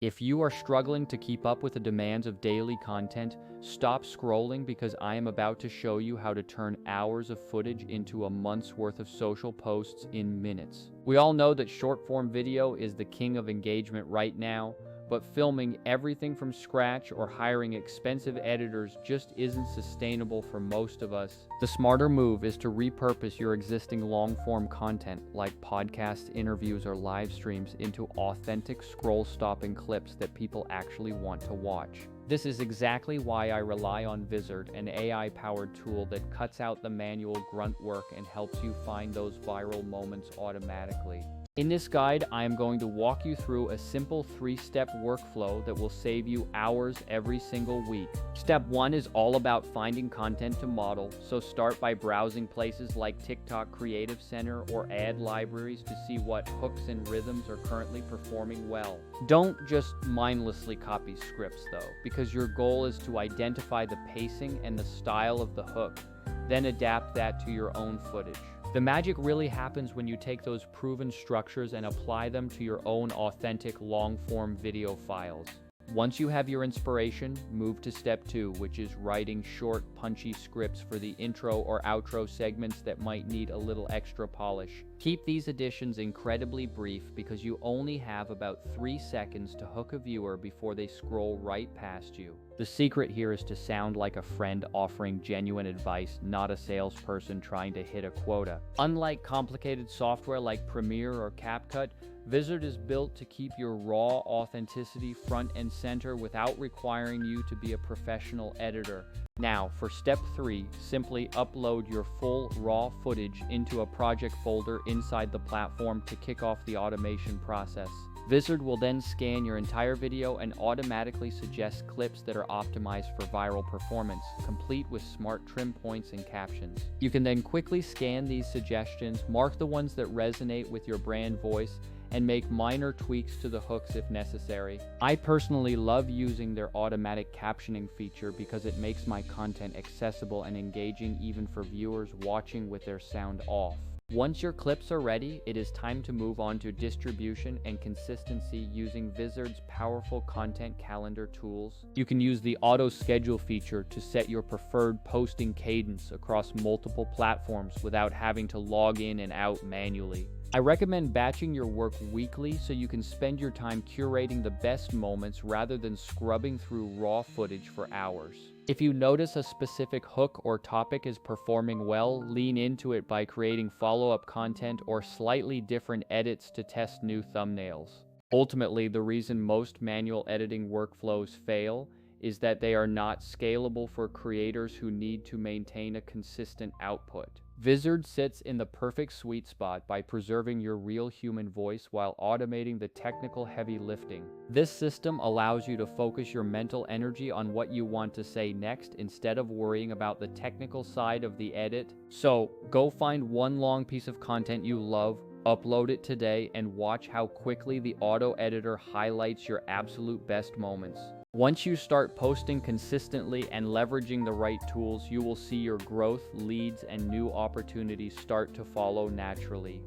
If you are struggling to keep up with the demands of daily content, stop scrolling because I am about to show you how to turn hours of footage into a month's worth of social posts in minutes. We all know that short-form video is the king of engagement right now, but filming everything from scratch or hiring expensive editors just isn't sustainable for most of us. The smarter move is to repurpose your existing long-form content like podcasts, interviews, or live streams into authentic scroll-stopping clips that people actually want to watch. This is exactly why I rely on Vizard, an AI-powered tool that cuts out the manual grunt work and helps you find those viral moments automatically. In this guide, I am going to walk you through a simple 3-step workflow that will save you hours every single week. Step 1 is all about finding content to model, so start by browsing places like TikTok Creative Center or ad libraries to see what hooks and rhythms are currently performing well. Don't just mindlessly copy scripts though, because your goal is to identify the pacing and the style of the hook, then adapt that to your own footage. The magic really happens when you take those proven structures and apply them to your own authentic long-form video files. Once you have your inspiration, move to step 2, which is writing short, punchy scripts for the intro or outro segments that might need a little extra polish. Keep these additions incredibly brief because you only have about 3 seconds to hook a viewer before they scroll right past you. The secret here is to sound like a friend offering genuine advice, not a salesperson trying to hit a quota. Unlike complicated software like Premiere or CapCut, Vizard is built to keep your raw authenticity front and center without requiring you to be a professional editor. Now, for step 3, simply upload your full raw footage into a project folder inside the platform to kick off the automation process. Vizard will then scan your entire video and automatically suggest clips that are optimized for viral performance, complete with smart trim points and captions. You can then quickly scan these suggestions, mark the ones that resonate with your brand voice, and make minor tweaks to the hooks if necessary. I personally love using their automatic captioning feature because it makes my content accessible and engaging even for viewers watching with their sound off. Once your clips are ready, it is time to move on to distribution and consistency using Vizard's powerful content calendar tools. You can use the auto schedule feature to set your preferred posting cadence across multiple platforms without having to log in and out manually. I recommend batching your work weekly so you can spend your time curating the best moments rather than scrubbing through raw footage for hours. If you notice a specific hook or topic is performing well, lean into it by creating follow-up content or slightly different edits to test new thumbnails. Ultimately, the reason most manual editing workflows fail is that they are not scalable for creators who need to maintain a consistent output. Vizard sits in the perfect sweet spot by preserving your real human voice while automating the technical heavy lifting. This system allows you to focus your mental energy on what you want to say next instead of worrying about the technical side of the edit. So, go find one long piece of content you love, upload it today, and watch how quickly the auto editor highlights your absolute best moments. Once you start posting consistently and leveraging the right tools, you will see your growth, leads, and new opportunities start to follow naturally.